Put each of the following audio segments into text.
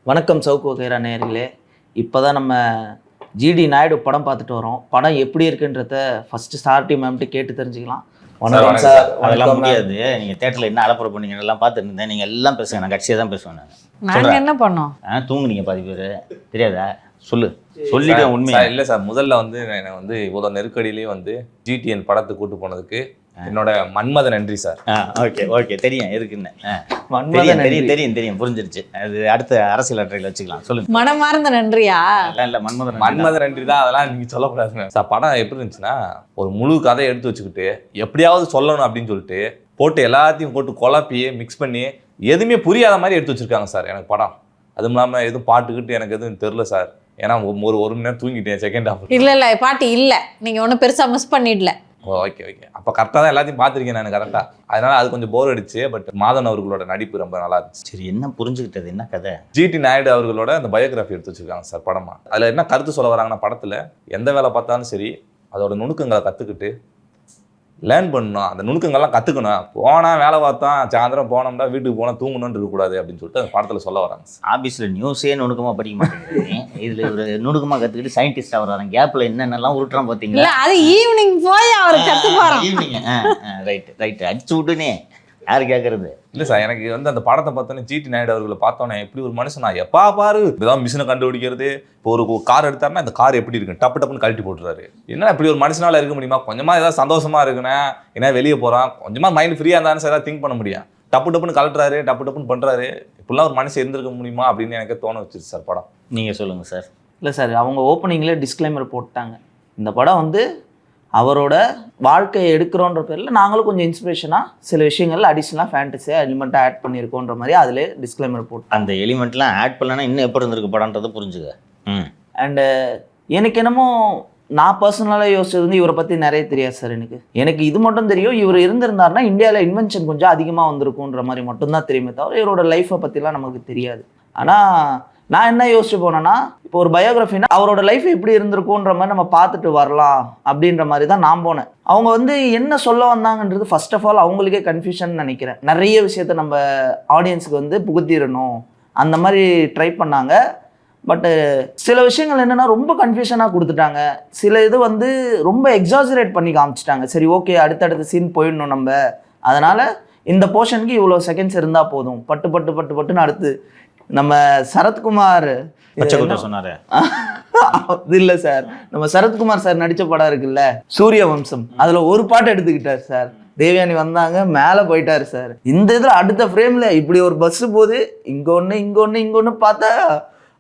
வணக்கம் சவுக்கு கைரா நேயர்களே. இப்போ தான் நம்ம ஜிடி நாயுடு படம் பார்த்துட்டு வரோம். படம் எப்படி இருக்குன்றத ஃபஸ்ட்டு சார்டி மேம்கிட்ட கேட்டு தெரிஞ்சுக்கலாம். வணக்கம் சார். அதெல்லாம் முடியாது. நீங்கள் தேட்டரில் என்ன அலப்பறை பண்ணீங்க எல்லாம் பார்த்துட்டு இருந்தேன். நீங்கள் எல்லாம் பேசுங்க, நான் கட்சியாக தான் பேசுவேன். நாங்கள் என்ன பண்ணோம்? தூங்குனீங்க பாதி பேர், தெரியாதா? சொல்லிட்டு உண்மையா இல்லை சார். முதல்ல வந்து எனக்கு வந்து இவ்வளோ நெருக்கடியிலேயே வந்து ஜிடிஎன் படத்துக்கு கூட்டு போனதுக்கு என்னோட மன்மத நன்றி சார். ஓகே தெரியும் இருக்குன்னு. தெரியும் புரிஞ்சிருச்சு. அது அடுத்த அரசியல் அட்டையில் வச்சுக்கலாம். சொல்லுங்க. மனமார்ந்த நன்றியா? இல்லை மன்மத நன்றி தான். அதெல்லாம் நீங்கள் சொல்லக்கூடாதுங்க சார். படம் எப்படி இருந்துச்சுன்னா, ஒரு முழு கதையை எடுத்து வச்சுக்கிட்டு எப்படியாவது சொல்லணும் அப்படின்னு சொல்லிட்டு போட்டு எல்லாத்தையும் போட்டு குழப்பி மிக்ஸ் பண்ணி எதுவுமே புரியாத மாதிரி எடுத்து வச்சிருக்காங்க சார் எனக்கு படம். அதுவும் இல்லாமல் எதுவும் பாட்டுக்கிட்டு எனக்கு எதுவும் தெரில சார். ஏன்னா ஒரு மணி நேரம் தூங்கிட்டேன் செகண்ட் ஹாஃப். இல்லை பாட்டு இல்லை, நீங்கள் ஒன்றும் பெருசாக மிஸ் பண்ணிடல. ஓகே அப்போ கரெக்டாக தான் எல்லாத்தையும் பார்த்துருக்கேன் நான் கரெக்டாக. அதனால அது கொஞ்சம் போர் அடிச்சு. பட் மாதன் அவர்களோட நடிப்பு ரொம்ப நல்லா இருந்துச்சு. சரி, என்ன புரிஞ்சுக்கிட்டது? என்ன கதை? ஜிடி நாயுடு அவர்களோட அந்த பயோகிராஃபி எடுத்து வச்சிருக்காங்க சார் படமா. அதில் என்ன கருத்து சொல்ல வராங்கன்னா, படத்தில் எந்த வேலை பார்த்தாலும் சரி அதோட நுணுக்கங்களை கற்றுக்கிட்டு லேர்ன் பண்ணணும். அந்த நுணுக்கங்கள்லாம் கற்றுக்கணும். போனால் வேலை பார்த்தோம், சாயந்தரம் போனோம்னா வீட்டுக்கு போனால் தூங்கணும்னு இருக்கக்கூடாது அப்படின்னு சொல்லிட்டு அந்த படத்தில் சொல்ல வராங்க. ஆஃபீஸில் நியூஸே நுணுக்கமாக படிக்க மாட்டேங்கிறீங்க. இதில் ஒரு நுணுக்கமாக கற்றுக்கிட்டு சயின்டிஸ்டாக வராங்க. கேப்பில் என்னென்னலாம் உருட்டுறான் பார்த்தீங்களா? அது ஈவினிங் போய் அவர் கற்றுப்பாராம். ஈவினிங் ரைட்டு அடிச்சு விட்டுனே யாரு கேட்கறது? இல்லை சார், எனக்கு வந்து அந்த படத்தை பார்த்தோன்னே ஜிடி நாயுடு அவர்களை பார்த்தோன்னே எப்படி ஒரு மனுஷனா எப்பா பாரு இப்படிதான் மிஷினை கண்டுபிடிக்கிறது. இப்போ ஒரு கார் எடுத்தாருன்னா இந்த கார் எப்படி இருக்கு டப்புன்னு கழட்டி போட்டுறாரு. என்ன இப்படி ஒரு மனுஷனால இருக்க முடியுமா? கொஞ்சமா ஏதாவது சந்தோஷமா இருக்குன்னா, ஏன்னா வெளியே போறான், கொஞ்சமா மைண்ட் ஃப்ரீயா இருந்தாலும் சார் ஏதாவது திங்க் பண்ண முடியும். டப்புன்னு கழட்டுறாரு, டப்புன்னு பண்றாரு. இப்படிலாம் ஒரு மனுஷன் இருந்திருக்க முடியுமா அப்படின்னு எனக்கு தோண வச்சிருச்சு சார் படம். நீங்க சொல்லுங்க சார். இல்லை சார், அவங்க ஓப்பனிங்லேயே டிஸ்க்ளைமர் போட்டாங்க. இந்த படம் வந்து அவரோட வாழ்க்கையை எடுக்கிறோன்ற பேரில் நாங்களும் கொஞ்சம் இன்ஸ்பிரேஷனாக சில விஷயங்கள் அடிஷ்னலாக ஃபேண்டஸியாக எலிமெண்ட்டாக ஆட் பண்ணியிருக்கோன்ற மாதிரி அதிலே டிஸ்க்ளைமர் போட்டோம். அந்த எலிமெண்ட்லாம் ஆட் பண்ணலன்னா இன்னும் எப்படி இருந்திருக்கு படம்ன்றதை புரிஞ்சுக்க. அண்டு எனக்கு என்னமோ நான் பர்சனலாக யோசிச்சது வந்து இவரை பற்றி நிறைய தெரியாது சார். எனக்கு இது மட்டும் தெரியும், இவர் இருந்திருந்தாருன்னா இந்தியாவில் இன்வென்ஷன் கொஞ்சம் அதிகமாக வந்திருக்குன்ற மாதிரி மட்டும்தான் தெரியுமே தவிர இவரோட லைஃப்பை பற்றிலாம் நமக்கு தெரியாது. ஆனால் நான் என்ன யோசிச்சு போனேன்னா, இப்போ ஒரு பயோகிராஃபினா அவரோட லைஃப் எப்படி இருந்திருக்குன்ற மாதிரி நம்ம பார்த்துட்டு வரலாம் அப்படின்ற மாதிரி தான் நான் போனேன். அவங்க வந்து என்ன சொல்ல வந்தாங்கன்றது ஃபர்ஸ்ட் ஆஃப் ஆல் அவங்களுக்கே கன்ஃபியூஷன் நினைக்கிறேன். நிறைய விஷயத்த நம்ம ஆடியன்ஸுக்கு வந்து புகுத்திடணும் அந்த மாதிரி ட்ரை பண்ணாங்க. பட்டு சில விஷயங்கள் என்னென்னா ரொம்ப கன்ஃபியூஷனாக கொடுத்துட்டாங்க. சில இது வந்து ரொம்ப எக்ஸாஜரேட் பண்ணி காமிச்சிட்டாங்க. சரி ஓகே, அடுத்தடுத்த சீன் போயிடணும் நம்ம, அதனால் இந்த போர்ஷனுக்கு இவ்வளோ செகண்ட்ஸ் இருந்தால் போதும், பட்டுன்னு அடுத்து நம்ம சரத்குமார் சொன்னாரு. அது இல்லை சார், நம்ம சரத்குமார் சார் நடித்த படம் இருக்குல்ல சூரிய வம்சம், அதில் ஒரு பாட்டு எடுத்துக்கிட்டார் சார். தேவயானி வந்தாங்க, மேலே போயிட்டார் சார். இந்த இதில் அடுத்த ஃப்ரேமில் இப்படி ஒரு பஸ்ஸு போகுது, இங்கே ஒன்று பார்த்தா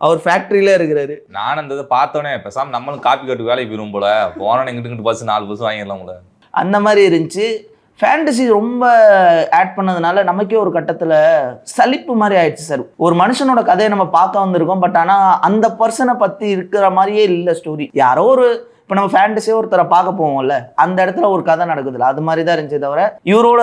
அவர் ஃபேக்ட்ரியில இருக்கிறாரு. நான் அந்த இதை பார்த்தோன்னே பேசாமல் நம்மளும் காப்பி கட்டு வேலைக்கு போயிடும் போல, போனோன்னு இங்கிட்டு பஸ் 4 பஸ் வாங்கிடலாம் போல, அந்த மாதிரி இருந்துச்சு. ஃபேண்டசி ரொம்ப ஆட் பண்ணதுனால நமக்கே ஒரு கட்டத்தில் சலிப்பு மாதிரி ஆயிடுச்சு சார். ஒரு மனுஷனோட கதையை நம்ம பார்க்க வந்திருக்கோம், பட் ஆனால் அந்த பர்சனை பற்றி இருக்கிற மாதிரியே இல்லை ஸ்டோரி. யாரோ ஒரு இப்போ நம்ம ஃபேண்டஸியே ஒருத்தரை பார்க்க போவோம்ல, அந்த இடத்துல ஒரு கதை நடக்குதுல்ல, அது மாதிரி தான் இருந்துச்சு. தவிர இவரோட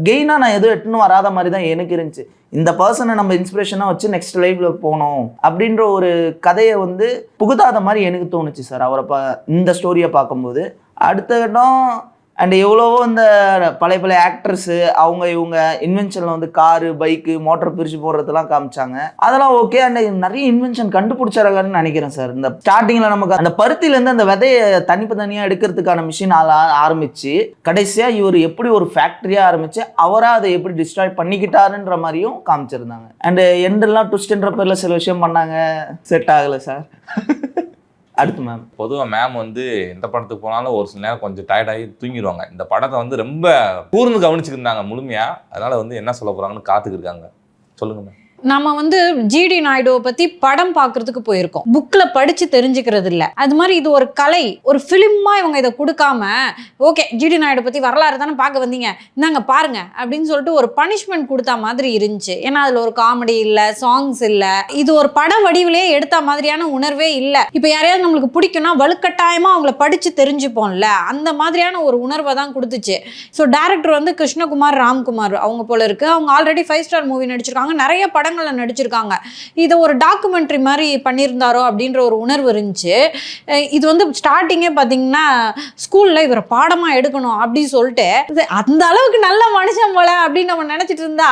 கெயினாக நான் எதுவும் எட்டுன்னு வராத மாதிரி தான் எனக்கு இருந்துச்சு. இந்த பர்சனை நம்ம இன்ஸ்பிரேஷனாக வச்சு நெக்ஸ்ட் லைஃப்ல போகணும் அப்படின்ற ஒரு கதையை வந்து புகுதாத மாதிரி எனக்கு தோணுச்சு சார் அவரை இந்த ஸ்டோரியை பார்க்கும்போது. அடுத்த இடம் அண்ட் எவ்வளவோ இந்த பழைய ஆக்டர்ஸு அவங்க இவங்க இன்வென்ஷனில் வந்து காரு பைக்கு மோட்டர் பிரித்து போடுறதுலாம் காமிச்சாங்க. அதெல்லாம் ஓகே. அண்ட் நிறைய இன்வென்ஷன் கண்டுபிடிச்சாருன்னு நினைக்கிறேன் சார். இந்த ஸ்டார்டிங்கில் நமக்கு அந்த பருத்திலேருந்து அந்த விதையை தனியாக எடுக்கிறதுக்கான மிஷின் ஆரம்பிச்சு கடைசியாக இவர் எப்படி ஒரு ஃபேக்ட்ரியாக ஆரம்பிச்சு அவராக அதை எப்படி டிஸ்ட்ராய் பண்ணிக்கிட்டாருன்ற மாதிரியும் காமிச்சிருந்தாங்க. அண்டு எண்டெல்லாம் ட்விஸ்ட்ன்ற பேரில் சில விஷயம் பண்ணாங்க, செட் ஆகலை சார். அடுத்து மேம், பொதுவாக மேம் வந்து எந்த படத்துக்கு போனாலும் ஒரு சில நேரம் கொஞ்சம் டயர்டாகி தூங்கிடுவாங்க. இந்த படத்தை வந்து ரொம்ப கூர்ந்து கவனிச்சுக்கிருந்தாங்க முழுமையாக. அதனால் வந்து என்ன சொல்ல போகிறாங்கன்னு காத்துக்கிருக்காங்க. சொல்லுங்க மேம். நம்ம வந்து ஜிடி நாயுடுவை பற்றி படம் பார்க்கறதுக்கு போயிருக்கோம், புக்கில் படித்து தெரிஞ்சுக்கிறது இல்லை. அது மாதிரி இது ஒரு கலை, ஒரு ஃபிலிமாக இவங்க இதை கொடுக்காம ஓகே ஜிடி நாயுடு பற்றி வரலாறு தானே பார்க்க வந்தீங்க, இந்தாங்க பாருங்க அப்படின்னு சொல்லிட்டு ஒரு பனிஷ்மெண்ட் கொடுத்தா மாதிரி இருந்துச்சு. ஏன்னா அதில் ஒரு காமெடி இல்லை, சாங்ஸ் இல்லை, இது ஒரு பட வடிவிலேயே எடுத்த மாதிரியான உணர்வே இல்லை. இப்போ யாரையாவது நம்மளுக்கு பிடிக்கும்னா வலுக்கட்டாயமாக அவங்கள படித்து தெரிஞ்சுப்போம்ல, அந்த மாதிரியான ஒரு உணர்வை தான் கொடுத்துச்சு. ஸோ டேரக்டர் வந்து கிருஷ்ணகுமார் ராம்குமார் அவங்க போல இருக்கு. அவங்க ஆல்ரெடி 5 ஸ்டார் மூவி நடிச்சிருக்காங்க, நிறைய படம் படங்களில் நடிச்சிருக்காங்க. இதை ஒரு டாக்குமெண்ட்ரி மாதிரி பண்ணியிருந்தாரோ அப்படின்ற ஒரு உணர்வு இருந்துச்சு. இது வந்து ஸ்டார்டிங்கே பார்த்தீங்கன்னா ஸ்கூலில் இவரை பாடமாக எடுக்கணும் அப்படின்னு சொல்லிட்டு அந்த அளவுக்கு நல்ல மனுஷன் போல அப்படின்னு நம்ம நினச்சிட்டு இருந்தா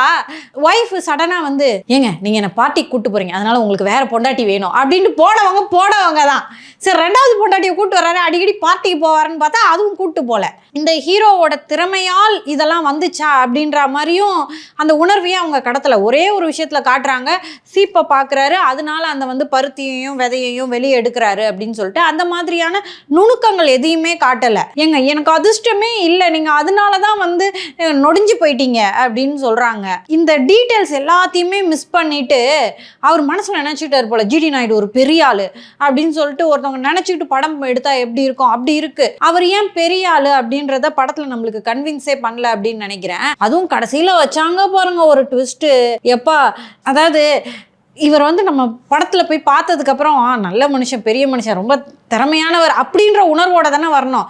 ஒய்ஃப் சடனாக வந்து ஏங்க நீங்கள் என்னை பார்ட்டிக்கு கூப்பிட்டு போகிறீங்க, அதனால உங்களுக்கு வேற பொண்டாட்டி வேணும் அப்படின்னு போனவங்க தான். சரி, 2வது பொண்டாட்டியை கூப்பிட்டு வர்றாரு, அடிக்கடி பார்ட்டிக்கு போவாருன்னு பார்த்தா அதுவும் கூப்பிட்டு போல. இந்த ஹீரோவோட திறமையால் இதெல்லாம் வந்துச்சா அப்படின்ற மாதிரியும் அந்த உணர்வையும் அவங்க கடத்தல. ஒரே ஒரு விஷயத்துல காட்டுறாங்க, சீப்பை பார்க்குறாரு, அதனால அந்த வந்து பருத்தியையும் விதையையும் வெளியே எடுக்கிறாரு அப்படின்னு சொல்லிட்டு அந்த மாதிரியான நுணுக்கங்கள் எதையுமே காட்டலை. ஏங்க எனக்கு அதிர்ஷ்டமே இல்லை, நீங்கள் அதனால தான் வந்து நொடிஞ்சு போயிட்டீங்க அப்படின்னு சொல்கிறாங்க. இந்த டீட்டெயில்ஸ் எல்லாத்தையுமே மிஸ் பண்ணிட்டு அவர் மனசில் நினச்சிக்கிட்டார் போல, ஜிடி நாயுடு ஒரு பெரிய ஆள் அப்படின்னு சொல்லிட்டு ஒருத்தவங்க நினச்சிக்கிட்டு படம் எடுத்தா எப்படி இருக்கும் அப்படி இருக்கு. அவர் ஏன் பெரிய ஆள் அப்படின்றத படத்தில் நம்மளுக்கு கன்வின்ஸே பண்ணல அப்படின்னு நினைக்கிறேன். அதுவும் கடைசியில் வச்சாங்க பாருங்க ஒரு ட்விஸ்ட்டு. எப்பா, அதாவது இவர் வந்து நம்ம படத்தில் போய் பார்த்ததுக்கப்புறம் நல்ல மனுஷன், பெரிய மனுஷன், ரொம்ப திறமையானவர் அப்படின்ற உணர்வோட தானே வரணும்.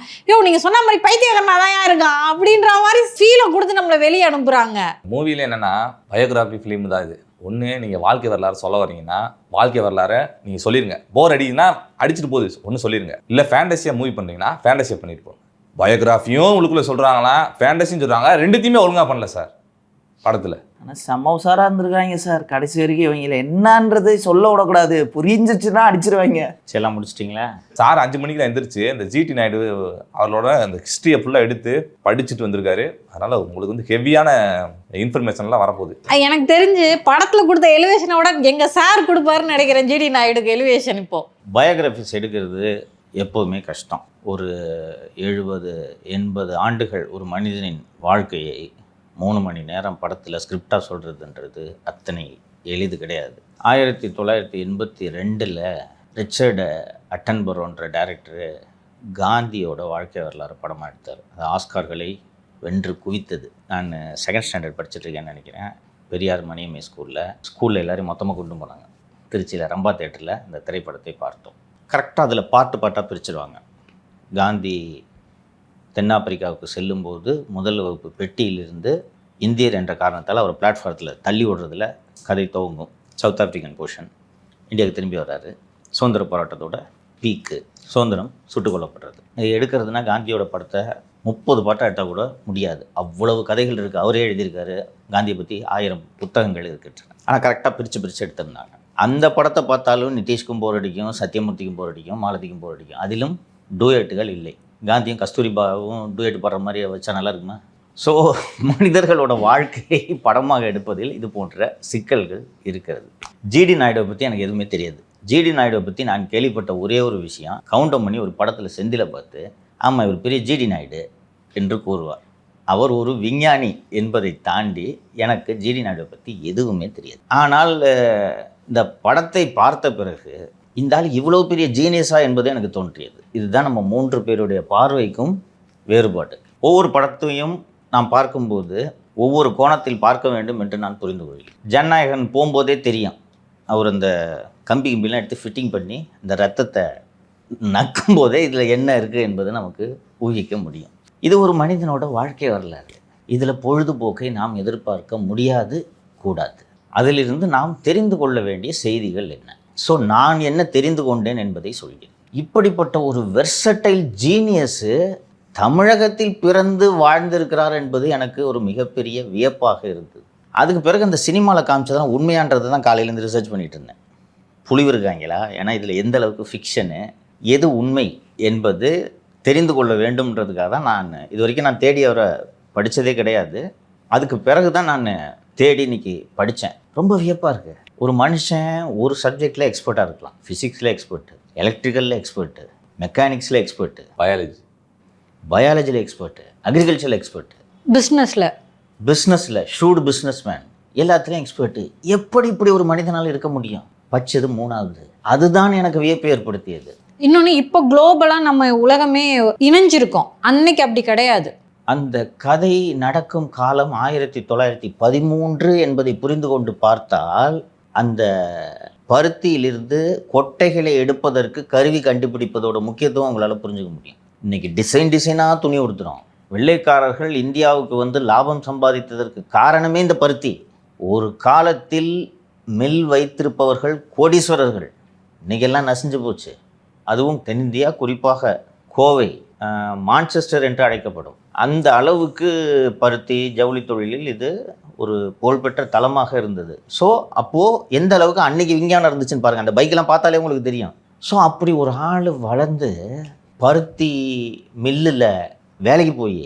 நீங்கள் சொன்ன மாதிரி பைத்தியக்காரனா தான் இருக்கான் அப்படின்ற மாதிரி ஃபீலை கொடுத்து நம்மளை வெளியே அனுப்புகிறாங்க. மூவியில் என்னென்னா பயோகிராஃபி ஃபிலிம் தான் இது. ஒன்று நீங்கள் வாழ்க்கை வரலாறு சொல்ல வரீங்கன்னா வாழ்க்கை வரலாறை நீங்கள் சொல்லிடுங்க. போர் அடிக்குன்னா அடிச்சுட்டு போகுது ஒன்று சொல்லிடுங்க. இல்லை ஃபேண்டஸியாக மூவி பண்ணுறீங்கன்னா ஃபேண்டஸியாக பண்ணிட்டு போங்க. பயோகிராஃபியும் உங்களுக்குள்ளே சொல்கிறாங்களா, ஃபேண்டஸியும் சொல்கிறாங்க, ரெண்டுத்தையுமே ஒழுங்காக பண்ணல சார் படத்தில். ஆனால் செம்ம உசாராக இருந்திருக்காங்க சார். கடைசி வரைக்கும் இவங்கள என்னன்றது சொல்ல விடக்கூடாது, புரிஞ்சிச்சுன்னா அடிச்சிருவாங்க. எல்லாம் முடிச்சிட்டிங்களா? சார் 5 மணிக்கு தான் எந்திரிச்சு இந்த ஜிடி நாயுடு அவரோட அந்த ஹிஸ்ட்ரியை ஃபுல்லாக எடுத்து படிச்சுட்டு வந்திருக்காரு. அதனால் உங்களுக்கு வந்து ஹெவியான இன்ஃபர்மேஷன்லாம் வரப்போகுது. எனக்கு தெரிஞ்சு படத்தில் கொடுத்த எலிவேஷனை விட எங்கள் சார் கொடுப்பாருன்னு நினைக்கிறேன் ஜிடி நாயுடுக்கு எலிவேஷன். இப்போது பயோகிராஃபிஸ் எடுக்கிறது எப்போதுமே கஷ்டம். ஒரு 70-80 ஆண்டுகள் ஒரு மனிதனின் வாழ்க்கையை 3 மணி நேரம் படத்தில் ஸ்கிரிப்டாக சொல்கிறதுன்றது அத்தனை எளிது கிடையாது. 1982 ரிச்சர்டு அட்டன்பரோன்ற டைரக்டரு காந்தியோட வாழ்க்கை வரலாறு படமாக எடுத்தார். அது ஆஸ்கார்களை வென்று குவித்தது. நான் 2nd ஸ்டாண்டர்ட் படிச்சுட்ருக்கேன்னு நினைக்கிறேன். பெரியார் மணியம்மை ஸ்கூலில் எல்லோரும் மொத்தமாக கொண்டு போனாங்க. திருச்சியில் ரம்பா தேட்டரில் இந்த திரைப்படத்தை பார்த்தோம். கரெக்டாக அதில் பாட்டாக பிரிச்சுருவாங்க. காந்தி தென்னாப்பிரிக்காவுக்கு செல்லும்போது முதல் வகுப்பு பெட்டியிலிருந்து இந்தியர் என்ற காரணத்தால் அவர் பிளாட்ஃபாரத்தில் தள்ளி விடுறதுல கதை துவங்கும். South African portion. இந்தியாவுக்கு திரும்பி வர்றாரு. சுதந்திர போராட்டத்தோட பீக்கு, சுதந்திரம் சுட்டுக் கொல்லப்படுறது. இது எடுக்கிறதுனா காந்தியோட படத்தை 30 பாட்டாக எடுத்தால் கூட முடியாது. அவ்வளவு கதைகள் இருக்குது. அவரே எழுதியிருக்காரு. காந்தியை பற்றி 1000 புத்தகங்கள் இருக்கின்றன. ஆனால் கரெக்டாக பிரித்து எடுத்திருந்தாங்க. அந்த படத்தை பார்த்தாலும் நிதிஷ்கும் போர் அடிக்கும், சத்யமூர்த்திக்கும் போர் அடிக்கும், மாலதிக்கும் போர் அடிக்கும். அதிலும் டூயட்டுகள் இல்லை. காந்தியும் கஸ்தூரிபாவும் டூயட் பாடுற மாதிரி வச்சா நல்லா இருக்குமா? ஸோ மனிதர்களோட வாழ்க்கையை படமாக எடுப்பதில் இது போன்ற சிக்கல்கள் இருக்கிறது. ஜிடி நாயுடுவை பற்றி எனக்கு எதுவுமே தெரியாது. ஜிடி நாயுடுவை பற்றி நான் கேள்விப்பட்ட ஒரே ஒரு விஷயம், கவுண்டம் பண்ணி ஒரு படத்தில் செந்தில பார்த்து ஆமாம் இவர் பெரிய ஜிடி நாயுடு என்று கூறுவார். அவர் ஒரு விஞ்ஞானி என்பதை தாண்டி எனக்கு ஜிடி நாயுடுவை பற்றி எதுவுமே தெரியாது. ஆனால் இந்த படத்தை பார்த்த பிறகு இந்த ஆள் இவ்வளோ பெரிய ஜீனியஸா என்பது எனக்கு தோன்றியது. இதுதான் நம்ம 3 பேருடைய பார்வைக்கும் வேறுபாடு. ஒவ்வொரு படத்தையும் நாம் பார்க்கும்போது ஒவ்வொரு கோணத்தில் பார்க்க வேண்டும் என்று நான் புரிந்து கொள்கிறேன். ஜனநாயகன் போகும்போதே தெரியும், அவர் அந்த கம்பிலாம் எடுத்து ஃபிட்டிங் பண்ணி இந்த ரத்தத்தை நக்கும் போதே இதில் என்ன இருக்குது என்பதை நமக்கு ஊகிக்க முடியும். இது ஒரு மனிதனோட வாழ்க்கை வரலாறு. இதில் பொழுதுபோக்கை நாம் எதிர்பார்க்க முடியாது, கூடாது. அதிலிருந்து நாம் தெரிந்து கொள்ள வேண்டிய செய்திகள் என்ன? ஸோ நான் என்ன தெரிந்து கொண்டேன் என்பதை சொல்கிறேன். இப்படிப்பட்ட ஒரு வெர்சடைல் ஜீனியஸு தமிழகத்தில் பிறந்து வாழ்ந்திருக்கிறார் என்பது எனக்கு ஒரு மிகப்பெரிய வியப்பாக இருந்தது. அதுக்கு பிறகு அந்த சினிமாவில் காமிச்சதான் உண்மையான்றதை தான் காலையிலேருந்து ரிசர்ச் பண்ணிகிட்டு இருந்தேன். புலிவு இருக்காங்களா, ஏன்னா இதில் எந்த அளவுக்கு ஃபிக்ஷனு எது உண்மை என்பது தெரிந்து கொள்ள வேண்டும்ன்றதுக்காக தான் நான் இது வரைக்கும் நான் தேடி அவரை படித்ததே கிடையாது. அதுக்கு பிறகு தான் நான் தேடி இன்னைக்கு படித்தேன். ரொம்ப வியப்பாக இருக்குது. ஒரு மனுஷன் ஒரு சப்ஜெக்டில் எக்ஸ்பர்ட்டாக இருக்கலாம். ஃபிசிக்ஸில் எக்ஸ்பர்ட்டு, எலக்ட்ரிக்கலில் எக்ஸ்பர்ட்டு, மெக்கானிக்ஸில் எக்ஸ்பர்ட்டு, பயாலஜியில் எக்ஸ்பர்ட்டு, அக்ரிகல்ச்சரில் எக்ஸ்பர்ட்டு, பிஸ்னஸில் ஷூட் பிஸ்னஸ் மேன், எல்லாத்துலேயும் எக்ஸ்பர்ட்டு. எப்படி இப்படி ஒரு மனிதனால் இருக்க முடியும்? பச்சது 3வது. அதுதான் எனக்கு வியப்பை ஏற்படுத்தியது. இன்னொன்று, இப்போ குளோபலாக நம்ம உலகமே இணைஞ்சிருக்கோம். அன்னைக்கு அப்படி கிடையாது. அந்த கதை நடக்கும் காலம் 1913 என்பதை புரிந்து கொண்டு பார்த்தால் அந்த பருத்தியிலிருந்து கொட்டைகளை எடுப்பதற்கு கருவி கண்டுபிடிப்பதோட முக்கியத்துவம் உங்களால் புரிஞ்சுக்க முடியும். இன்றைக்கி டிசைனாக துணி உடுத்துகிறோம். வெள்ளைக்காரர்கள் இந்தியாவுக்கு வந்து லாபம் சம்பாதித்ததற்கு காரணமே இந்த பருத்தி. ஒரு காலத்தில் மில் வைத்திருப்பவர்கள் கோடீஸ்வரர்கள். இன்றைக்கெல்லாம் நசிஞ்சு போச்சு. அதுவும் தென்னிந்தியா, குறிப்பாக கோவை, மான்செஸ்டர் என்று அழைக்கப்படும் அந்த அளவுக்கு பருத்தி ஜவுளி தொழிலில் இது ஒரு புகழ்பெற்ற தளமாக இருந்தது. ஸோ அப்போது எந்த அளவுக்கு அன்றைக்கி விஞ்ஞானம் இருந்துச்சுன்னு பாருங்கள். அந்த பைக்கெல்லாம் பார்த்தாலே உங்களுக்கு தெரியும். ஸோ அப்படி ஒரு ஆள் வளர்ந்து பருத்தி மில்லில் வேலைக்கு போய்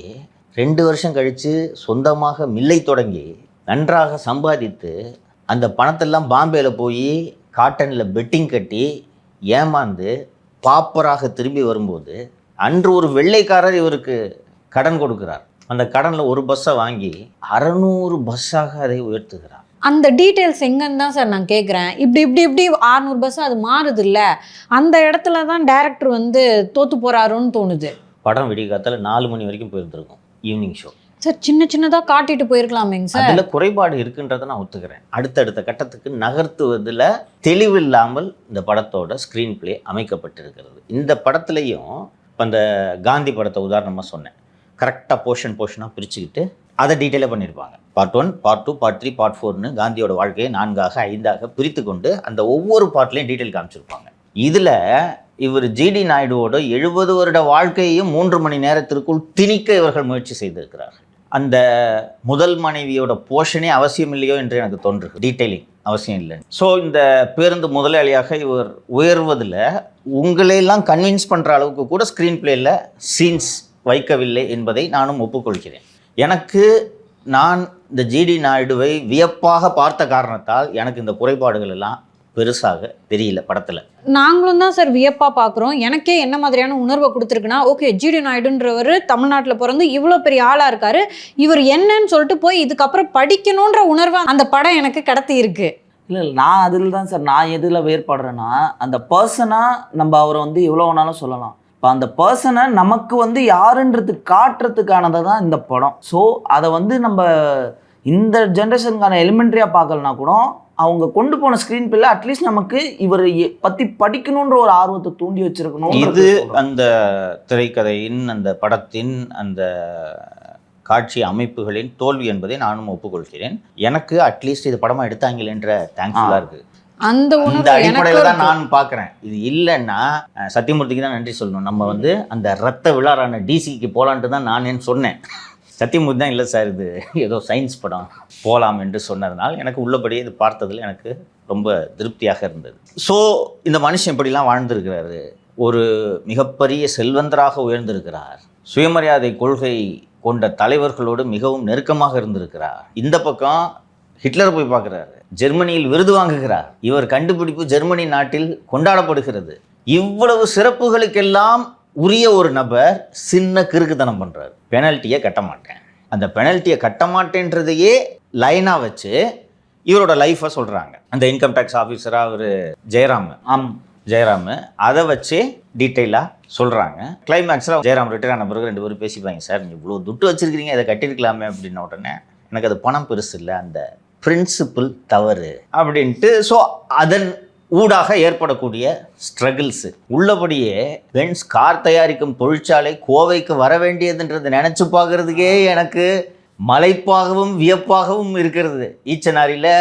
2 வருஷம் கழித்து சொந்தமாக மில்லை தொடங்கி நன்றாக சம்பாதித்து அந்த பணத்தெல்லாம் பாம்பேயில் போய் காட்டனில் பெட்டிங் கட்டி ஏமாந்து பாப்பராக திரும்பி வரும்போது அன்று ஒரு வெள்ளைக்காரர் இவருக்கு கடன் கொடுக்கிறார். அந்த கடனில் ஒரு பஸ்ஸை வாங்கி 600 பஸ்ஸாக அதை உயர்த்துகிறார். அந்த டீட்டெயில்ஸ் எங்கன்னு தான் சார் நான் கேட்குறேன். இப்படி 600 பஸ் அது மாறுது இல்லை, அந்த இடத்துல தான் டைரக்டர் வந்து தோற்று போகிறாருன்னு தோணுது. படம் விடிகாத்தால 4 மணி வரைக்கும் போயிருந்திருக்கும் ஈவினிங் ஷோ. சார் சின்னதாக காட்டிட்டு போயிருக்கலாமேங்க சார். அதில் குறைபாடு இருக்குன்றதை நான் ஒத்துக்கிறேன். அடுத்தடுத்த கட்டத்துக்கு நகர்த்துவதில் தெளிவில்லாமல் இந்த படத்தோட ஸ்க்ரீன் பிளே அமைக்கப்பட்டிருக்கிறது. இந்த படத்துலையும் இப்போ அந்த காந்தி படத்தை உதாரணமாக சொன்னேன். கரெக்டாக போர்ஷனாக பிரிச்சுக்கிட்டு அதை டீட்டெயிலாக பண்ணியிருப்பாங்க. பார்ட் 1, பார்ட் 2, பார்ட் 3, பார்ட் 4ன்னு காந்தியோட வாழ்க்கையை 4ஆக 5ஆக பிரித்து கொண்டு அந்த ஒவ்வொரு பார்ட்லேயும் டீட்டெயில் காமிச்சிருப்பாங்க. இதில் இவர் ஜிடி நாயுடுவோட 70 வருட வாழ்க்கையையும் 3 மணி நேரத்திற்குள் திணிக்க இவர்கள் முயற்சி செய்திருக்கிறார்கள். அந்த முதல் மனைவியோட போர்ஷனே அவசியம் இல்லையோ என்று எனக்கு தோன்றுது. டீட்டெயிலிங் அவசியம் இல்லை. ஸோ இந்த பேருந்து முதலாளியாக இவர் உயர்வதில் உங்களையெல்லாம் கன்வின்ஸ் பண்ணுற அளவுக்கு கூட ஸ்க்ரீன் பிளேயில் சீன்ஸ் வைக்கவில்லை என்பதை நானும் ஒப்புக்கொள்கிறேன். எனக்கு நான் இந்த ஜிடி நாயுடுவை வியப்பாக பார்த்த காரணத்தால் எனக்கு இந்த குறைபாடுகள் எல்லாம் பெருசாக தெரியல படத்தில். நாங்களும் தான் சார் வியப்பாக பார்க்குறோம். எனக்கே என்ன மாதிரியான உணர்வை கொடுத்துருக்குன்னா, ஓகே ஜிடி நாயுடுன்றவர் தமிழ்நாட்டில் பிறந்து இவ்வளோ பெரிய ஆளாக இருக்காரு, இவர் என்னன்னு சொல்லிட்டு போய் இதுக்கப்புறம் படிக்கணுன்ற உணர்வை அந்த படம் எனக்கு கடத்தி இருக்கு. இல்லை நான் அதில் தான் சார், நான் எதில் வேறுபடுறேன்னா, அந்த பர்சனாக நம்ம அவரை வந்து எவ்வளோ வேணாலும் சொல்லலாம். இப்போ அந்த பர்சனை நமக்கு வந்து யாருன்றது காட்டுறதுக்கானதை தான் இந்த படம். ஸோ அதை வந்து நம்ம இந்த ஜென்ரேஷனுக்கான எலிமெண்ட்ரியாக பார்க்கலனா கூட அவங்க கொண்டு போன ஸ்க்ரீன் பிள்ளை அட்லீஸ்ட் நமக்கு இவர் பற்றி படிக்கணுன்ற ஒரு ஆர்வத்தை தூண்டி வச்சிருக்கணும். இது அந்த திரைக்கதையின், அந்த படத்தின், அந்த காட்சி அமைப்புகளின் தோல்வி என்பதை நானும் ஒப்புக்கொள்கிறேன். எனக்கு அட்லீஸ்ட் இது படமாக எடுத்தாங்க என்ற தேங்க்ஃபுல்லாக இருக்குது. அந்த அடிப்படையில் தான் நான் பார்க்குறேன். இது இல்லைன்னா சத்தியமூர்த்திக்கு தான் நன்றி சொல்லணும். நம்ம வந்து அந்த ரத்த விழாரான டிசிக்கு போகலான்ட்டு தான் நான் சொன்னேன். சத்தியமூர்த்தி தான் இல்லை சார் இது ஏதோ சயின்ஸ் படம் போகலாம் என்று சொன்னதுனால் எனக்கு உள்ளபடியே இது பார்த்ததில் எனக்கு ரொம்ப திருப்தியாக இருந்தது. ஸோ இந்த மனுஷன் இப்படிலாம் வாழ்ந்திருக்கிறாரு. ஒரு மிகப்பெரிய செல்வந்தராக உயர்ந்திருக்கிறார். சுயமரியாதை கொள்கை கொண்ட தலைவர்களோடு மிகவும் நெருக்கமாக இருந்திருக்கிறார். இந்த பக்கம் ஹிட்லர் போய் பார்க்குறாரு, ஜெர்மனியில் விருது வாங்குகிறார். இவர் கண்டுபிடிப்பு ஜெர்மனி நாட்டில் கொண்டாடப்படுகிறது. இவ்வளவு சிறப்புகளுக்கெல்லாம் உரிய ஒரு நபர் சின்ன கிறுக்குத்தனம் பண்ணுறாரு. பெனல்ட்டியை கட்ட மாட்டேன். அந்த பெனல்ட்டியை கட்ட மாட்டேன்றதையே லைனாக வச்சு இவரோட லைஃப்பை சொல்கிறாங்க. அந்த இன்கம் டேக்ஸ் ஆஃபீஸராக அவர் ஜெயராம் அதை வச்சு டீட்டெயிலாக சொல்கிறாங்க. கிளைமேக்ஸில் ஜெயராம் ரிட்டையர் ஆன பிறகு 2 பேரும் பேசிப்பாங்க, சார் நீங்கள் இவ்வளோ துட்டு வச்சுருக்கிறீங்க, இதை கட்டியிருக்கலாமே அப்படின்ன உடனே எனக்கு அது பணம் பெருசு இல்லை, அந்த பிரின்சிபிள் தவறு அப்படின்ட்டு. ஸோ அதன் ஊடாக ஏற்படக்கூடிய ஸ்ட்ரகிள்ஸு உள்ளபடியே பென்ஸ் கார் தயாரிக்கும் தொழிற்சாலை கோவைக்கு வர வேண்டியதுன்றது நினச்சி பார்க்குறதுக்கே எனக்கு மலைப்பாகவும் வியப்பாகவும் இருக்கிறது. ஈச்சனாரியில்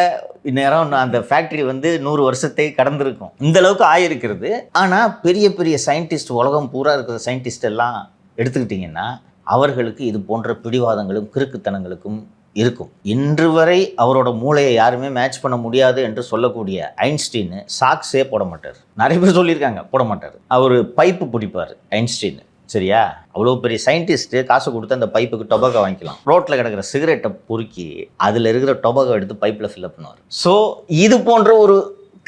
இந்நேரம் அந்த ஃபேக்ட்ரி வந்து 100 வருஷத்தை கடந்திருக்கும், இந்த அளவுக்கு ஆகிருக்கிறது. ஆனால் பெரிய பெரிய சயின்டிஸ்ட், உலகம் பூரா இருக்கிற சயின்டிஸ்ட் எல்லாம் எடுத்துக்கிட்டிங்கன்னா அவர்களுக்கு இது போன்ற பிடிவாதங்களும் கிறுக்குத்தனங்களுக்கும் இருக்கும். இன்று வரை அவரோட மூளையை யாருமே மேட்ச் பண்ண முடியாது என்று சொல்லக்கூடிய ஐன்ஸ்டீன் சாக்ஸே போட மாட்டார். நிறைய பேர் சொல்லியிருக்காங்க போட மாட்டார். அவர் பைப்பு பிடிப்பார் ஐன்ஸ்டீன். சரியா, அவ்வளோ பெரிய சயின்டிஸ்ட்டு காசு கொடுத்து அந்த பைப்புக்கு டொபாக்கோ வாங்கிக்கலாம். ரோட்டில் கிடக்கிற சிகரெட்டை பொறுக்கி அதில் இருக்கிற டொபாக்கோ எடுத்து பைப்பில் ஃபில்அப் பண்ணுவார். ஸோ இது போன்ற ஒரு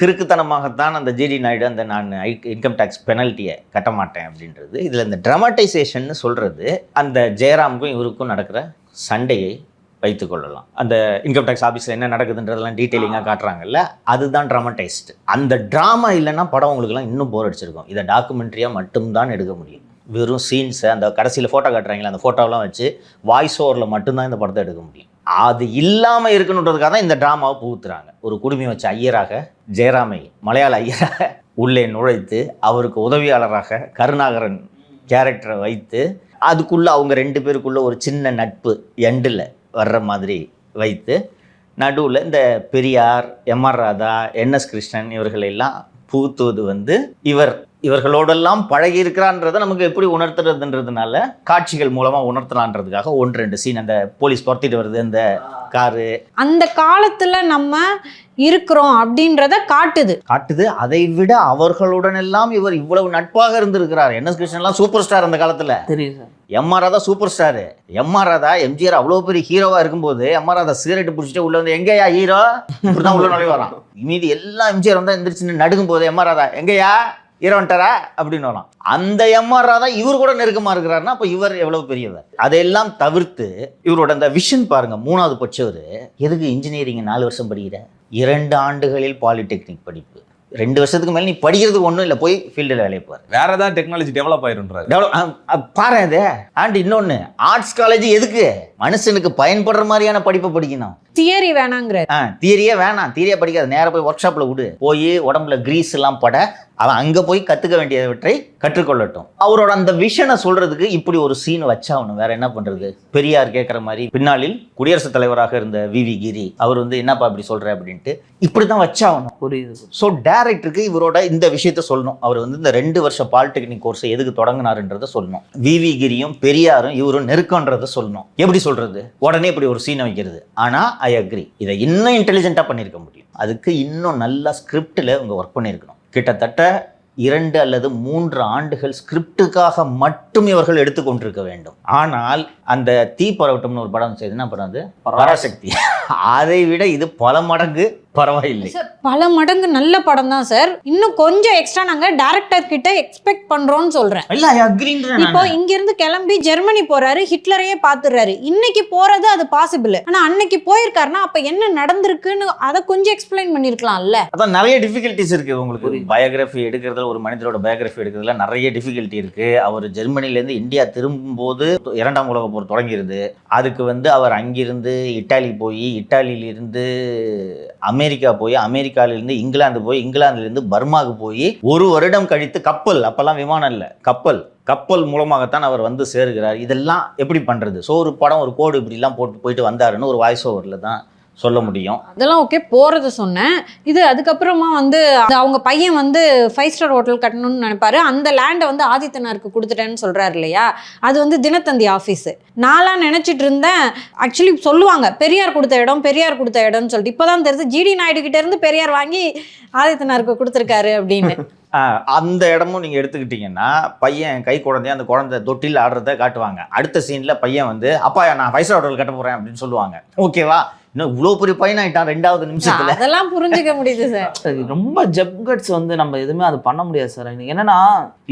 கிறுக்குத்தனமாகத்தான் அந்த ஜிடி நாயுடு அந்த நான் இன்கம் டேக்ஸ் பெனல்ட்டியை கட்ட மாட்டேன் அப்படின்றது. இதில் இந்த ட்ராமடைசேஷன் சொல்கிறது அந்த ஜெயராமுக்கும் இவருக்கும் நடக்கிற சண்டையை வைத்து கொள்ளலாம். அந்த இன்கம் டேக்ஸ் ஆஃபீஸில் என்ன நடக்குதுன்றதெல்லாம் டீட்டெயிலிங்காக காட்டுறாங்கல்ல, அதுதான் ட்ராமடைஸ்டு. அந்த ட்ராமா இல்லைன்னா படம் உங்களுக்குலாம் இன்னும் போர் அடிச்சிருக்கும். இதை டாக்குமெண்ட்ரியாக மட்டும்தான் எடுக்க முடியும். வெறும் சீன்ஸை அந்த கடைசியில் ஃபோட்டோ காட்டுறாங்களே அந்த ஃபோட்டோவெலாம் வச்சு வாய்ஸ் ஓவரில் மட்டும்தான் இந்த படத்தை எடுக்க முடியும். அது இல்லாமல் இருக்கணுன்றதுக்காக தான் இந்த ட்ராமாவை புகுத்துறாங்க. ஒரு குடுமி வச்ச ஐயராக ஜெயராமை மலையாள ஐயராக உள்ளே நுழைத்து அவருக்கு உதவியாளராக கருணாகரன் கேரக்டரை வைத்து அதுக்குள்ளே அவங்க 2 பேருக்குள்ளே ஒரு சின்ன நட்பு எண்டில் வர்ற மாதிரி வைத்து நடுவில் இந்த பெரியார், எம்.ஆர். ராதா, என்.எஸ். கிருஷ்ணன் இவர்களெல்லாம் புகுத்துவது வந்து இவர்களோடெல்லாம் பழகி இருக்கிறான்றதை நமக்கு எப்படி உணர்த்துறதுன்றதுனால காட்சிகள் மூலமா உணர்த்தலான்றதுக்காக 1-2 சீன் அந்த போலீஸ் துரத்திட்டு வருது அந்த காரு, அந்த காலத்துல நம்ம இருக்கிறோம் அப்படின்றத காட்டுது. அதை விட அவர்களுடன் எல்லாம் இவர் இவ்வளவு நட்பாக இருந்திருக்கிறார். என்.எஸ். கிருஷ்ணன்லாம் சூப்பர் ஸ்டார் அந்த காலத்துல. தெரியும் sir. MR. Radha super star. MR. Radha MGR அவ்வளோ பெரிய ஹீரோவா இருக்கும்போது எம்.ஆர். ராதா சிகரெட் பிடிச்சிட்டு உள்ள வந்து எங்கேயா ஹீரோ இப்படிதான் உள்ள நுழைய வரான். மீதி எல்லாம் எம்ஜிஆர் வந்தா எந்திரிச்சு நடுக்கும் போது எம்.ஆர். ராதா எங்கேயா ஹீரோ வந்துட்டாரா அப்படின்னு வரலாம். அந்த எம்.ஆர். ராதா இவர் கூட நெருக்கமா இருக்கிறாருன்னா அப்ப இவர் எவ்வளவு பெரியவர். அதையெல்லாம் தவிர்த்து இவரோட அந்த விஷன் பாருங்க. 3வது படிச்சவர் எதுக்கு இன்ஜினியரிங் 4 வருஷம் படிக்கிற, 2 ஆண்டுகளில் பாலிடெக்னிக் படிப்பு, 2 வருஷத்துக்கு மேல நீ படிக்கிறதுக்கு ஒன்றும் இல்லை, போய் ஃபீல்டில் வேலையை பாரு, வேற ஏதாவது டெக்னாலஜி டெவலப் ஆயிருன்றாரு. பாரு அது. அண்ட் இன்னொன்னு, ஆர்ட்ஸ் காலேஜ் எதுக்கு, மனுஷனுக்கு பயன்படுற மாதிரியான படிப்பை படிக்கணும். தியரி வேணாங்கிற, தியரியே வேணாம், தியரியா படிக்காது, நேராக போய் ஒர்க் ஷாப்ல விடு, போய் உடம்புல கிரீஸ் எல்லாம் பட, அவன் அங்க போய் கத்துக்க வேண்டியவற்றை கற்றுக்கொள்ளட்டும். அவரோட அந்த விஷனை சொல்றதுக்கு இப்படி ஒரு சீன் வச்சாகணும். வேற என்ன பண்றது? பெரியார் கேட்குற மாதிரி பின்னாளில் குடியரசுத் தலைவராக இருந்த வி.வி. கிரி அவர் வந்து என்னப்பா இப்படி சொல்ற அப்படின்ட்டு இப்படிதான் வச்சாகணும். புரியுது. ஸோ டேரக்டருக்கு இவரோட இந்த விஷயத்த சொல்லணும். அவர் வந்து இந்த 2 வருஷ பாலிடெக்னிக் கோர்ஸை எதுக்கு தொடங்கினாருன்றதை சொல்லணும். வி.வி. கிரியும் பெரியாரும் இவரும் நெருக்கன்றதை சொல்லணும். எப்படி சொல்றது? உடனே இப்படி ஒரு சீனை வைக்கிறது. ஆனா ஐ அக்ரி, இதை இன்னும் இன்டெலிஜென்ட்டா பண்ணியிருக்க முடியும். அதுக்கு இன்னும் நல்லா ஸ்கிரிப்டில் இவங்க ஒர்க் பண்ணியிருக்கணும். கிட்டத்தட்ட 2 அல்லது 3 ஆண்டுகள் ஸ்கிரிப்டுக்காக மட்டும் இவர்கள் எடுத்துக்கொண்டிருக்க வேண்டும். ஆனால் அந்த தீ பரவட்டம்னு ஒரு படம் செய்து, என்ன படம் அது, பராசக்தி, அதை விட இது பல மடங்கு பரவாயில்லை. பல மடங்கு நல்ல படம் தான் சார். இன்னும் கொஞ்சம் எக்ஸ்ட்ரா நாங்க டைரக்டர் கிட்ட எக்ஸ்பெக்ட் பண்றோம்னு சொல்றேன். இல்ல, ஐ அக்ரின்றேன். இப்போ இங்க இருந்து கிளம்பி ஜெர்மனி போறாரு, ஹிட்லரையே பாத்துறாரு. இன்னைக்கு போறது அது பாசிபிள். ஆனா அன்னைக்கு போயிருக்காருன்னா அப்ப என்ன நடந்திருக்குன்னு அதை கொஞ்சம் எக்ஸ்பிளைன் பண்ணிருக்கலாம்ல. அதான் நிறைய டிஃபிகல்ட்டிஸ் இருக்கு உங்களுக்கு. பயோகிராஃபி எடுக்கிறதுல, ஒரு மனிதரோட பயோகிராஃபி எடுக்கிறதுல நிறைய டிஃபிகல்ட்டி இருக்கு. அவர் ஜெர்மனிலேருந்து இந்தியா திரும்பும்போது 2ஆம் உலக போர் தொடங்கிருது. அதுக்கு வந்து அவர் அங்கிருந்து இட்டாலி போய், இட்டாலியிலிருந்து அமெரிக்கா போய், அமெரிக்காவிலிருந்து இங்கிலாந்து போய், இங்கிலாந்துலேருந்து பர்மாவுக்கு போய் 1 வருடம் கழித்து கப்பல், அப்பெல்லாம் விமானம் இல்லை, கப்பல் மூலமாகத்தான் அவர் வந்து சேருகிறார். இதெல்லாம் எப்படி பண்றது? ஸோ ஒரு படம், ஒரு கோடு இப்படிலாம் போயிட்டு வந்தாருன்னு ஒரு வாய்ஸ் ஓவரில் தான் சொல்ல முடியும். அதெல்லாம் ஓகே, போறது சொன்னேன். இது அதுக்கப்புறமா வந்து அவங்க பையன் வந்து 5 ஸ்டார் ஹோட்டல் கட்டணும்னு நினைப்பாரு. அந்த லேண்டை வந்து ஆதித்தனாருக்கு கொடுத்துட்டேன்னு சொல்றாரு இல்லையா? அது வந்து தினத்தந்தி ஆஃபீஸ். நான்லாம் நினைச்சிட்டு இருந்தேன், ஆக்சுவலி சொல்லுவாங்க பெரியார் கொடுத்த இடம்னு சொல்லிட்டு. இப்போதான் தெரியுது ஜிடி நாயுடு கிட்ட இருந்து பெரியார் வாங்கி ஆதித்தனாருக்கு கொடுத்துருக்காரு அப்படின்னு. அந்த இடமும் நீங்கள் எடுத்துக்கிட்டிங்கன்னா, பையன் கை குழந்தைய, அந்த குழந்தை தொட்டில் ஆடுறத காட்டுவாங்க. அடுத்த சீனில் பையன் வந்து, அப்பா நான் 5 ஸ்டார் ஹோட்டல் கட்ட போகிறேன் அப்படின்னு சொல்லுவாங்க. ஓகேவா? இன்னும் இவ்வளோ பெரிய பையன் ஆகிட்டான் 2வது நிமிஷத்தில். அதெல்லாம் புரிஞ்சுக்க முடியுது சார். ரொம்ப ஜப்கட்ஸ் வந்து நம்ம எதுவுமே அது பண்ண முடியாது சார். என்னன்னா,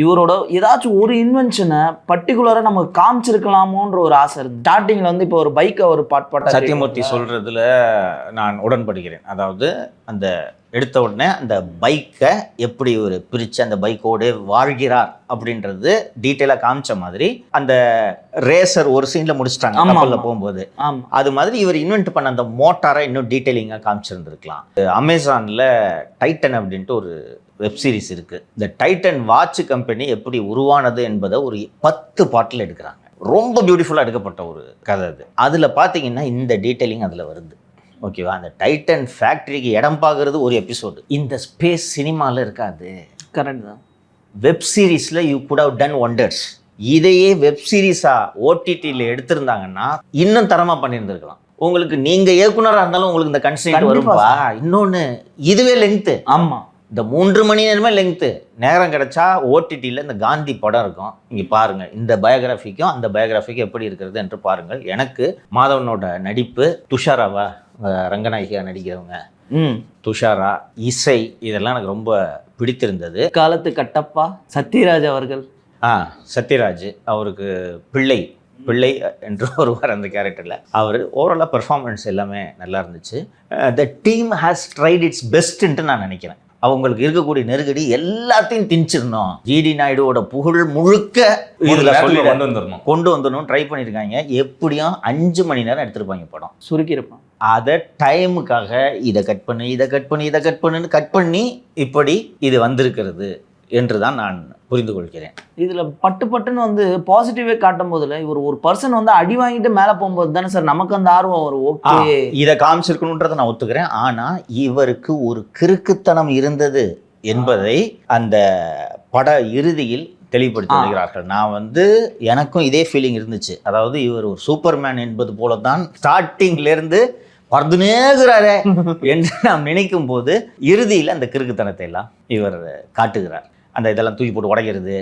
இவரோட ஏதாச்சும் ஒரு இன்வென்ஷனை பர்டிகுலராக நம்ம காமிச்சிருக்கலாமோன்ற ஒரு ஆசை இருக்கு. ஸ்டார்டிங்கில் வந்து இப்போ ஒரு பைக்கை ஒரு பாட்டு சத்தியமூர்த்தி சொல்கிறதுல நான் உடன்படுகிறேன். அதாவது அந்த எடுத்த உடனே அந்த பைக்கை எப்படி ஒரு பிரித்து அந்த பைக்கோடு வாழ்கிறார் அப்படின்றது டீட்டெயிலாக காமிச்ச மாதிரி அந்த ரேசர் ஒரு சீனில் முடிச்சிட்டாங்க கப்பலில் போகும்போது. அது மாதிரி இவர் இன்வென்ட் பண்ண அந்த மோட்டாரை இன்னும் டீட்டெயிலிங்காக காமிச்சிருந்துருக்கலாம். அமேசானில் டைட்டன் அப்படின்ட்டு ஒரு வெப் சீரிஸ் இருக்குது. இந்த டைட்டன் வாட்ச் கம்பெனி எப்படி உருவானது என்பதை ஒரு 10 பாட்டில் எடுக்கிறாங்க. ரொம்ப பியூட்டிஃபுல்லாக எடுக்கப்பட்ட ஒரு கதை அது. அதில் பார்த்தீங்கன்னா இந்த டீட்டெயிலிங் அதில் வருது. ஓகேவா? அந்த டைட்டன் ஃபேக்ட்ரிக்கு இடம் பார்க்கறது ஒரு எபிசோடு. இந்த ஸ்பேஸ் சினிமாவில் இருக்காது. கரெக்ட் தான். வெப் சீரிஸில் you could have done wonders. இதையே வெப் சீரிஸாக ஓடிடியில் எடுத்திருந்தாங்கன்னா இன்னும் தரமாக பண்ணியிருந்துருக்கலாம். உங்களுக்கு நீங்கள் இயக்குனராக இருந்தாலும் உங்களுக்கு இந்த கன்ஸ்ட்ரெயின்ட் வரும்பா. இன்னொன்று, இதுவே லெங்க்த்து. ஆமாம், இந்த 3 மணி நேரமே லெங்க்த்து. நேரம் கிடைச்சா ஓடிடியில் இந்த காந்தி படம் இருக்கும், இங்கே பாருங்கள். இந்த பயோகிராஃபிக்கும் அந்த பயோகிராஃபிக்கும் எப்படி இருக்கிறது என்று பாருங்கள். எனக்கு மாதவனோட நடிப்பு, துஷாராவா ரங்கநாயகியா நடிக்கிறவங்க, துஷாரா, இசை, இதெல்லாம் எனக்கு ரொம்ப பிடித்திருந்தது. காலத்து கட்டப்பா சத்யராஜ் அவர்கள், சத்யராஜ் அவருக்கு பிள்ளை என்று ஒருவர் அந்த கேரக்டரில், அவர் ஓவராலாக பெர்ஃபார்மன்ஸ் எல்லாமே நல்லா இருந்துச்சு. The team has tried its பெஸ்ட்டுன்ட்டு நான் நினைக்கிறேன். அவங்களுக்கு இருக்கக்கூடிய நெருக்கடி எல்லாத்தையும் திணிச்சிடணும். ஜிடி நாயுடுவோட புகழ் முழுக்க இதில் சொல்லி கொண்டு வந்துடணும் ட்ரை பண்ணியிருக்காங்க. எப்படியும் 5 மணி நேரம் எடுத்திருப்பாங்க படம், சுருக்கியிருப்பான். அதை டைமுக்காக இதை கட் பண்ணுன்னு கட் பண்ணி இப்படி இது வந்திருக்கிறது என்று தான் நான் புரிந்து கொள்கிறேன். இதுல பட்டுன்னு வந்து பாசிட்டிவே காட்டும் போதுல இவர் ஒரு பர்சன் வந்து அடி வாங்கிட்டு மேல போகும்போது தானே சார் நமக்கு அந்த ஆர்வம் வரும். ஓகே, இதை காமிச்சிருக்கணுன்றதை நான் ஒத்துக்கிறேன். ஆனா இவருக்கு ஒரு கிறுக்குத்தனம் இருந்தது என்பதை அந்த பட இறுதியில் தெளிவுபடுத்தி வருகிறார்கள். நான் வந்து எனக்கும் இதே ஃபீலிங் இருந்துச்சு. அதாவது இவர் ஒரு சூப்பர்மேன் என்பது போல தான் ஸ்டார்டிங்ல இருந்து பறந்துனேகிறாரே என்று நாம் நினைக்கும் போது இறுதியில் அந்த கிறுக்குத்தனத்தை எல்லாம் இவர் காட்டுகிறார். அந்த இதெல்லாம் தூக்கி போட்டு உடைக்கிறது.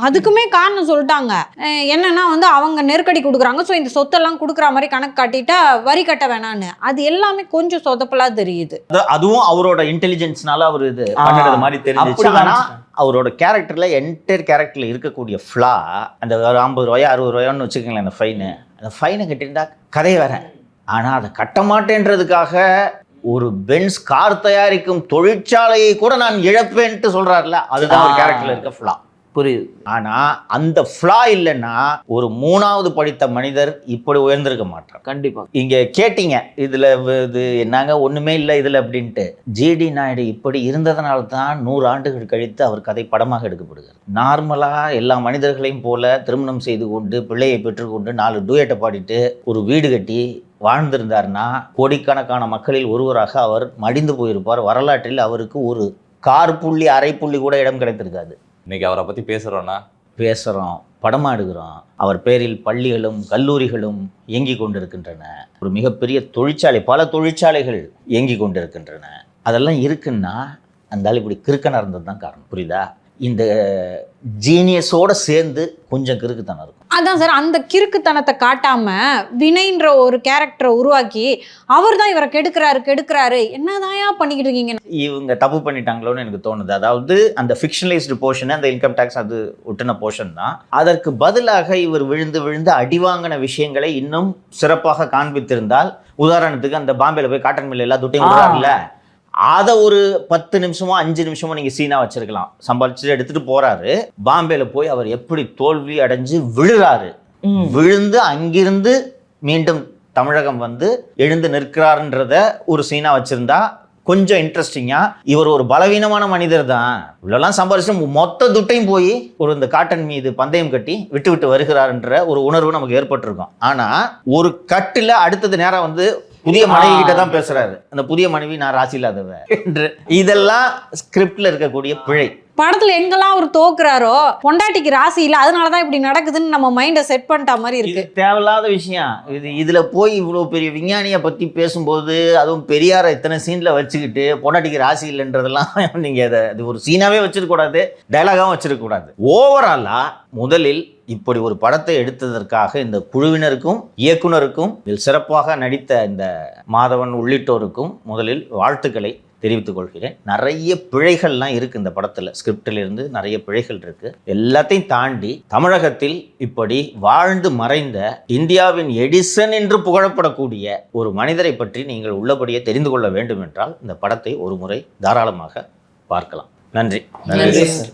அதுக்குமே காரணம் சொல்லிட்டாங்க. என்னன்னா வந்து அவங்க நெருக்கடி கொடுக்குறாங்க, ஸோ இந்த சொத்தெல்லாம் கொடுக்குற மாதிரி கணக்கு காட்டிட்டா வரி கட்ட வேணான்னு. அது எல்லாமே கொஞ்சம் சொதப்பலா தெரியுது. அதுவும் அவரோட இன்டெலிஜென்ஸ்னால அவர் இது பண்ணுறது மாதிரி தெரிஞ்சிச்சு. ஆனா அவரோட கேரக்டர்ல என்டையர் கேரக்டர்ல இருக்கக்கூடிய ஃப்ளா, அந்த 50 ரூபாயா 60 ரூபாயான்னு வச்சுக்கோங்களேன், அந்த ஃபைனு, அந்த ஃபைனை கட்டியிருந்தா கதை வேற. ஆனா அதை கட்ட மாட்டேன்றதுக்காக ஒரு பென்ஸ் கார் தயாரிக்கும் தொழிற்சாலையை கூட நான் இழப்பேன்ட்டு சொல்றாருல, அதுதான் ஒரு கேரக்டர்ல இருக்க ஃப்ளா. புரியுது. ஆனா அந்த ஃப்ளா இல்லைன்னா ஒரு 3வது படித்த மனிதர் இப்படி உயர்ந்திருக்க மாட்டார். கண்டிப்பா. இங்க கேட்டீங்க இதுல இது என்னங்க ஒண்ணுமே இல்லை இதுல அப்படின்ட்டு. ஜிடி நாயுடு இப்படி இருந்ததுனால தான் 100 ஆண்டுகள் கழித்து அவர் கதை படமாக எடுக்கப்படுகிறது. நார்மலா எல்லா மனிதர்களையும் போல திருமணம் செய்து கொண்டு பிள்ளையை பெற்றுக்கொண்டு 4 டூயட்டை பாடிட்டு ஒரு வீடு கட்டி வாழ்ந்திருந்தார்னா கோடிக்கணக்கான மக்களில் ஒருவராக அவர் மடிந்து போயிருப்பார். வரலாற்றில் அவருக்கு ஒரு கார் புள்ளி அரை புள்ளி கூட இடம் கிடைத்திருக்காது. இன்னைக்கு அவரை பத்தி பேசுகிறோம், படமாக எடுக்கிறோம். அவர் பேரில் பள்ளிகளும் கல்லூரிகளும் இயங்கி கொண்டிருக்கின்றன. ஒரு மிகப்பெரிய தொழிற்சாலை, பல தொழிற்சாலைகள் இயங்கி கொண்டிருக்கின்றன. அதெல்லாம் இருக்குன்னா அந்த ஆள் இப்படி கிறுக்கனாக இருந்தது தான் காரணம். புரியுதா? இந்த ஜீனியஸோட சேர்ந்து கொஞ்சம் கிறுக்குத்தனம் இருக்கும். அதான் சார், அந்த கிறுக்குத்தனத்தை காட்டாம வினைன்ற ஒரு கேரக்டரை உருவாக்கி அவர் தான் இவரை கெடுக்கிறாரு என்னதாயா பண்ணிக்கிட்டு இருக்கீங்க. இவங்க தப்பு பண்ணிட்டாங்களோன்னு எனக்கு தோணுது. அதாவது அந்த ஃபிக்ஷனலைஸ்டு போர்ஷன், அந்த இன்கம் டேக்ஸ் அது ஒட்டின போர்ஷன் தான். அதற்கு பதிலாக இவர் விழுந்து அடிவாங்கின விஷயங்களை இன்னும் சிறப்பாக காண்பித்திருந்தால், உதாரணத்துக்கு அந்த பாம்பேல போய் காட்டன் மில் எல்லா துட்டையும் விடுறாருல்ல, அதை ஒரு 10 நிமிஷமோ 5 நிமிஷமோ நீங்க சீனா வச்சிருக்கலாம். சம்பாதிச்சு எடுத்துட்டு போறாரு. பாம்பேல போய் அவர் எப்படி தோல்வி அடைஞ்சு விழுறாரு, விழுந்து அங்கிருந்து மீண்டும் தமிழகம் வந்து எழுந்து நிற்கிறாருன்றத ஒரு சீனா வச்சிருந்தா கொஞ்சம் இன்ட்ரெஸ்டிங்கா. இவர் ஒரு பலவீனமான மனிதர் தான், இவ்வளோலாம் சம்பாதிச்சு மொத்த துட்டையும் போய் ஒரு இந்த காட்டன் மீது பந்தயம் கட்டி விட்டு வருகிறாருன்ற ஒரு உணர்வு நமக்கு ஏற்பட்டிருக்கும். ஆனா ஒரு கட்டுல அடுத்தது நேரம் வந்து புதிய மனைவி கிட்ட தான் பேசுறாரு. அந்த புதிய மனைவி நான் ராசி இல்லாதவ என்று. இதெல்லாம் ஸ்கிரிப்ட்ல இருக்கக்கூடிய பிழை. படத்துல எங்கெல்லாம் அவர் தோக்குறாரோ பொண்டாட்டிக்கு ராசி இல்லை, அதனாலதான் இப்படி நடக்குதுன்னு நம்ம மைண்டை செட் பண்ணிட்ட மாதிரி இருக்கு. தேவையில்லாத விஷயம் இதுல போய் இவ்வளவு பெரிய விஞ்ஞானியை பத்தி பேசும்போது, அதுவும் பெரியார இத்தனை சீன்ல வச்சுக்கிட்டு பொண்டாட்டிக்கு ராசி இல்லைன்றதெல்லாம் நீங்க அது ஒரு சீனாவே வச்சிருக்க கூடாது, டைலாகாவும் வச்சிருக்க கூடாது. ஓவராலா முதலில் இப்படி ஒரு படத்தை எடுத்ததற்காக இந்த குழுவினருக்கும் இயக்குனருக்கும் இதில் சிறப்பாக நடித்த இந்த மாதவன் உள்ளிட்டோருக்கும் முதலில் வாழ்த்துக்களை தெரிவித்துக் கொள்கிறேன். நிறைய பிழைகள்லாம் இருக்கு இந்த படத்துல, ஸ்கிரிப்டில் இருந்து நிறைய பிழைகள் இருக்கு. எல்லாத்தையும் தாண்டி தமிழகத்தில் இப்படி வாழ்ந்து மறைந்த இந்தியாவின் எடிசன் என்று புகழப்படக்கூடிய ஒரு மனிதரை பற்றி நீங்கள் உள்ளபடியே தெரிந்து கொள்ள வேண்டும் என்றால் இந்த படத்தை ஒரு முறை தாராளமாக பார்க்கலாம். நன்றி. நன்றி சார்.